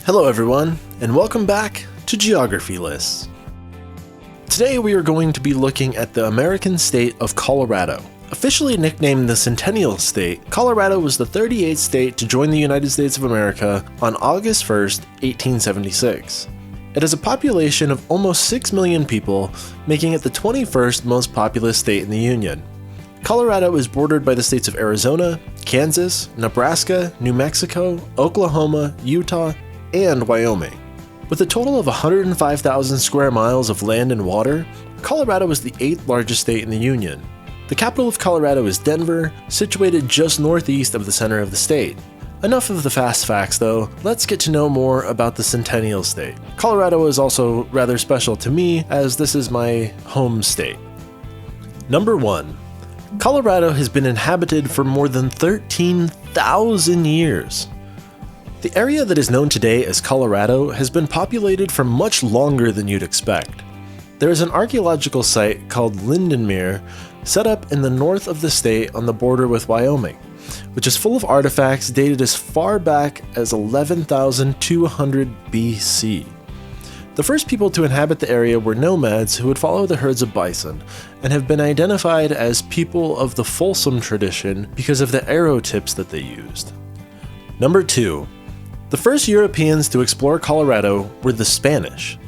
Hello everyone, and welcome back to Geography Lists. Today we are going to be looking at the American state of Colorado. Officially nicknamed the Centennial State, Colorado was the 38th state to join the United States of America on August 1st, 1876. It has a population of almost 6 million people, making it the 21st most populous state in the Union. Colorado is bordered by the states of Arizona, Kansas, Nebraska, New Mexico, Oklahoma, Utah, and Wyoming. With a total of 105,000 square miles of land and water, Colorado is the 8th largest state in the Union. The capital of Colorado is Denver, situated just northeast of the center of the state. Enough of the fast facts though, let's get to know more about the Centennial State. Colorado is also rather special to me, as this is my home state. Number 1. Colorado has been inhabited for more than 13,000 years. The area that is known today as Colorado has been populated for much longer than you'd expect. There is an archaeological site called Lindenmere set up in the north of the state on the border with Wyoming, which is full of artifacts dated as far back as 11,200 BC. The first people to inhabit the area were nomads who would follow the herds of bison, and have been identified as people of the Folsom tradition because of the arrow tips that they used. Number 2. The first Europeans to explore Colorado were the Spanish.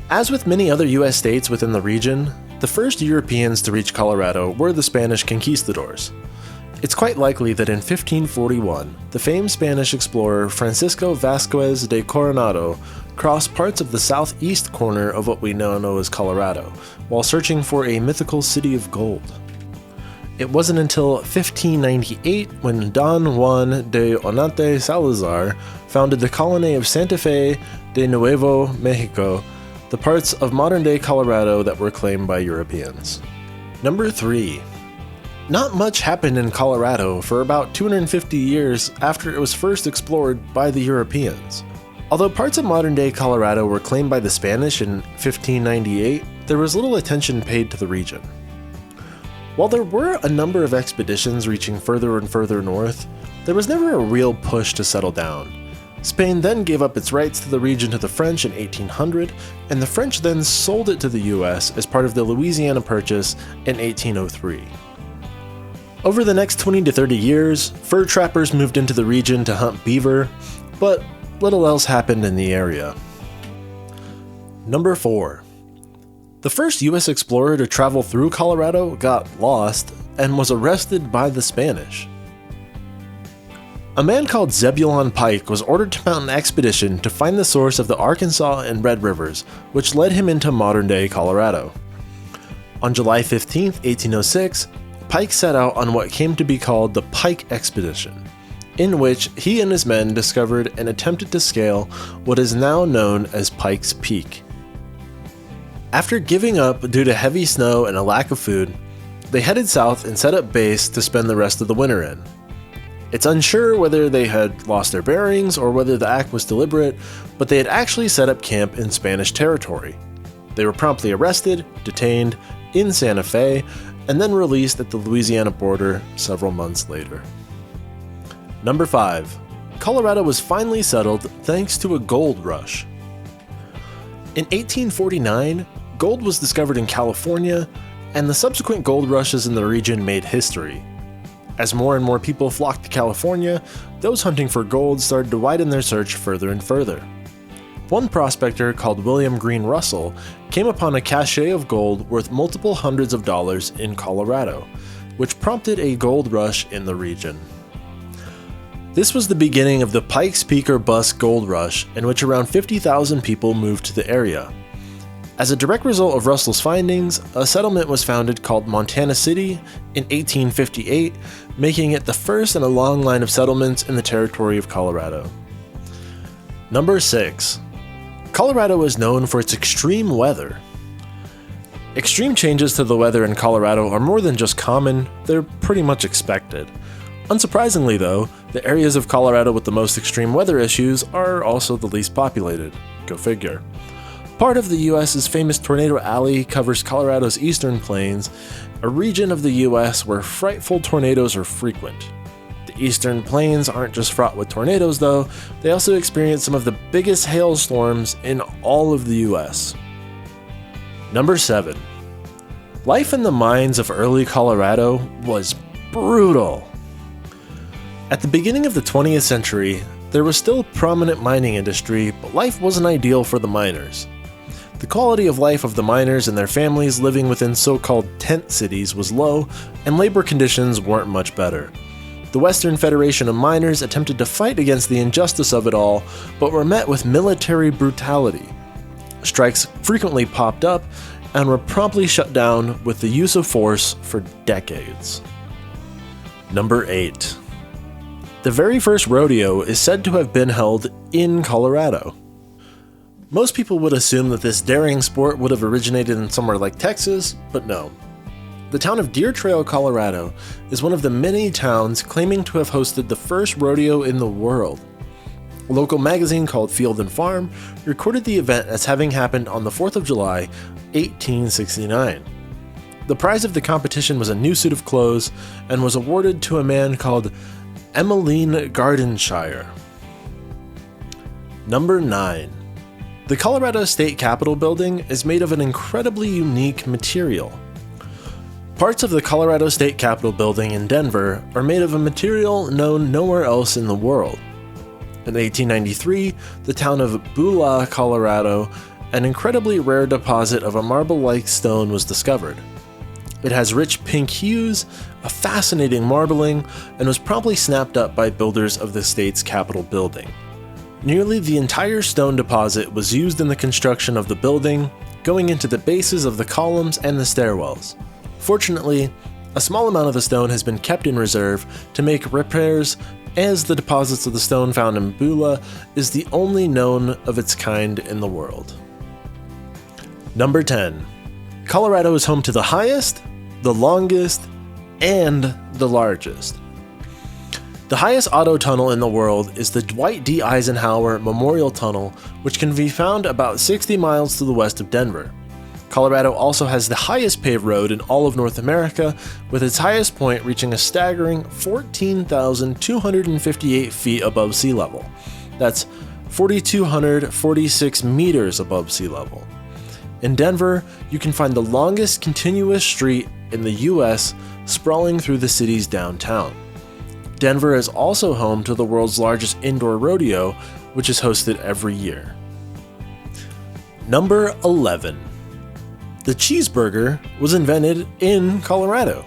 As with many other US states within the region, the first Europeans to reach Colorado were the Spanish conquistadors. It's quite likely that in 1541, the famed Spanish explorer Francisco Vasquez de Coronado crossed parts of the southeast corner of what we now know as Colorado, while searching for a mythical city of gold. It wasn't until 1598 when Don Juan de Onate Salazar founded the colony of Santa Fe de Nuevo Mexico, the parts of modern-day Colorado that were claimed by Europeans. Number 3. Not much happened in Colorado for about 250 years after it was first explored by the Europeans. Although parts of modern-day Colorado were claimed by the Spanish in 1598, there was little attention paid to the region. While there were a number of expeditions reaching further and further north, there was never a real push to settle down. Spain then gave up its rights to the region to the French in 1800, and the French then sold it to the US as part of the Louisiana Purchase in 1803. Over the next 20 to 30 years, fur trappers moved into the region to hunt beaver, but little else happened in the area. Number 4. The first US explorer to travel through Colorado got lost and was arrested by the Spanish. A man called Zebulon Pike was ordered to mount an expedition to find the source of the Arkansas and Red Rivers, which led him into modern-day Colorado. On July 15, 1806, Pike set out on what came to be called the Pike Expedition, in which he and his men discovered and attempted to scale what is now known as Pike's Peak. After giving up due to heavy snow and a lack of food, they headed south and set up base to spend the rest of the winter in. It's unsure whether they had lost their bearings or whether the act was deliberate, but they had actually set up camp in Spanish territory. They were promptly arrested, detained in Santa Fe, and then released at the Louisiana border several months later. Number 5. Colorado was finally settled thanks to a gold rush. In 1849, gold was discovered in California, and the subsequent gold rushes in the region made history. As more and more people flocked to California, those hunting for gold started to widen their search further and further. One prospector called William Green Russell came upon a cache of gold worth multiple hundreds of dollars in Colorado, which prompted a gold rush in the region. This was the beginning of the Pikes Peak or Bust gold rush, in which around 50,000 people moved to the area. As a direct result of Russell's findings, a settlement was founded called Montana City in 1858, making it the first in a long line of settlements in the territory of Colorado. Number 6. Colorado is known for its extreme weather. Extreme changes to the weather in Colorado are more than just common, they're pretty much expected. Unsurprisingly though, the areas of Colorado with the most extreme weather issues are also the least populated. Go figure. Part of the US's famous Tornado Alley covers Colorado's eastern plains, a region of the US where frightful tornadoes are frequent. The eastern plains aren't just fraught with tornadoes though, they also experience some of the biggest hailstorms in all of the US. Number 7. Life in the mines of early Colorado was brutal. At the beginning of the 20th century, there was still a prominent mining industry, but life wasn't ideal for the miners. The quality of life of the miners and their families living within so-called tent cities was low, and labor conditions weren't much better. The Western Federation of Miners attempted to fight against the injustice of it all, but were met with military brutality. Strikes frequently popped up, and were promptly shut down with the use of force for decades. Number 8. The very first rodeo is said to have been held in Colorado. Most people would assume that this daring sport would have originated in somewhere like Texas, but no. The town of Deer Trail, Colorado is one of the many towns claiming to have hosted the first rodeo in the world. A local magazine called Field and Farm recorded the event as having happened on the 4th of July, 1869. The prize of the competition was a new suit of clothes and was awarded to a man called Emmeline Gardenshire. Number 9. The Colorado State Capitol building is made of an incredibly unique material. Parts of the Colorado State Capitol building in Denver are made of a material known nowhere else in the world. In 1893, the town of Beulah, Colorado, an incredibly rare deposit of a marble-like stone was discovered. It has rich pink hues, a fascinating marbling, and was promptly snapped up by builders of the state's Capitol building. Nearly the entire stone deposit was used in the construction of the building, going into the bases of the columns and the stairwells. Fortunately, a small amount of the stone has been kept in reserve to make repairs, as the deposits of the stone found in Beulah is the only known of its kind in the world. Number 10. Colorado is home to the highest, the longest, and the largest. The highest auto tunnel in the world is the Dwight D. Eisenhower Memorial Tunnel, which can be found about 60 miles to the west of Denver. Colorado also has the highest paved road in all of North America, with its highest point reaching a staggering 14,258 feet above sea level. That's 4,246 meters above sea level. In Denver, you can find the longest continuous street in the US sprawling through the city's downtown. Denver is also home to the world's largest indoor rodeo, which is hosted every year. Number 11. The cheeseburger was invented in Colorado.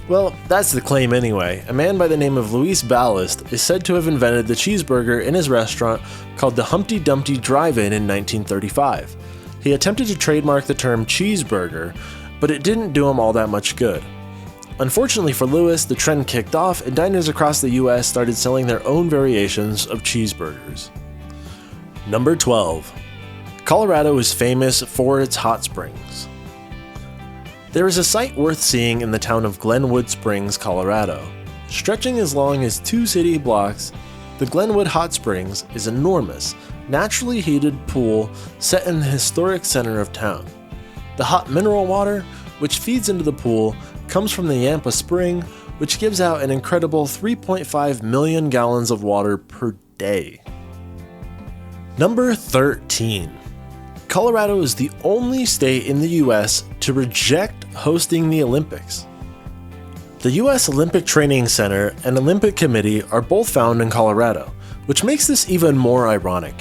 Well, that's the claim anyway. A man by the name of Louis Ballast is said to have invented the cheeseburger in his restaurant called the Humpty Dumpty Drive-In in 1935. He attempted to trademark the term cheeseburger, but it didn't do him all that much good. Unfortunately for Lewis, the trend kicked off and diners across the US started selling their own variations of cheeseburgers. Number 12. Colorado is famous for its hot springs. There is a site worth seeing in the town of Glenwood Springs, Colorado. Stretching as long as 2 city blocks, the Glenwood Hot Springs is an enormous, naturally heated pool set in the historic center of town. The hot mineral water, which feeds into the pool, comes from the Yampa Spring, which gives out an incredible 3.5 million gallons of water per day. Number 13. Colorado is the only state in the US to reject hosting the Olympics. The US Olympic Training Center and Olympic Committee are both found in Colorado, which makes this even more ironic.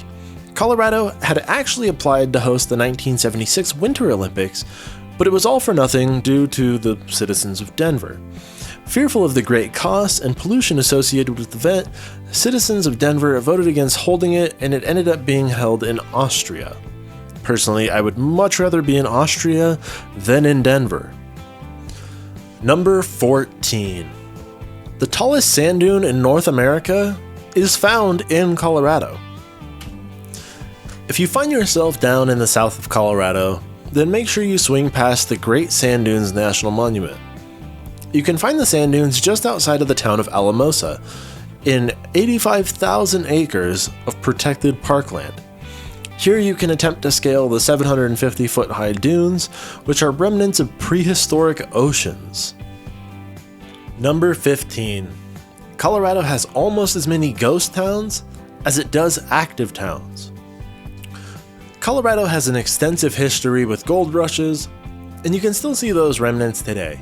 Colorado had actually applied to host the 1976 Winter Olympics, but it was all for nothing due to the citizens of Denver. Fearful of the great costs and pollution associated with the event, citizens of Denver voted against holding it, and it ended up being held in Austria. Personally, I would much rather be in Austria than in Denver. Number 14. The tallest sand dune in North America is found in Colorado. If you find yourself down in the south of Colorado, then make sure you swing past the Great Sand Dunes National Monument. You can find the sand dunes just outside of the town of Alamosa, in 85,000 acres of protected parkland. Here you can attempt to scale the 750-foot high dunes, which are remnants of prehistoric oceans. Number 15. Colorado has almost as many ghost towns as it does active towns. Colorado has an extensive history with gold rushes, and you can still see those remnants today.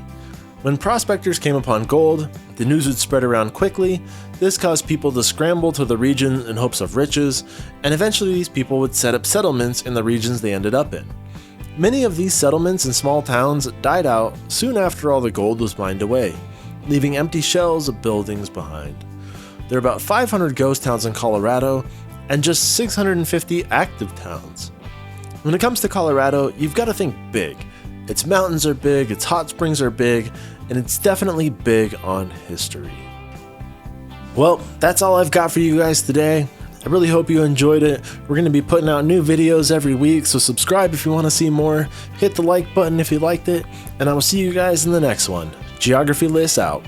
When prospectors came upon gold, the news would spread around quickly. This caused people to scramble to the region in hopes of riches, and eventually these people would set up settlements in the regions they ended up in. Many of these settlements and small towns died out soon after all the gold was mined away, leaving empty shells of buildings behind. There are about 500 ghost towns in Colorado, and just 650 active towns. When it comes to Colorado, you've got to think big. Its mountains are big, its hot springs are big, and it's definitely big on history. Well, that's all I've got for you guys today. I really hope you enjoyed it. We're going to be putting out new videos every week, so subscribe if you want to see more. Hit the like button if you liked it, and I will see you guys in the next one. Geography List out.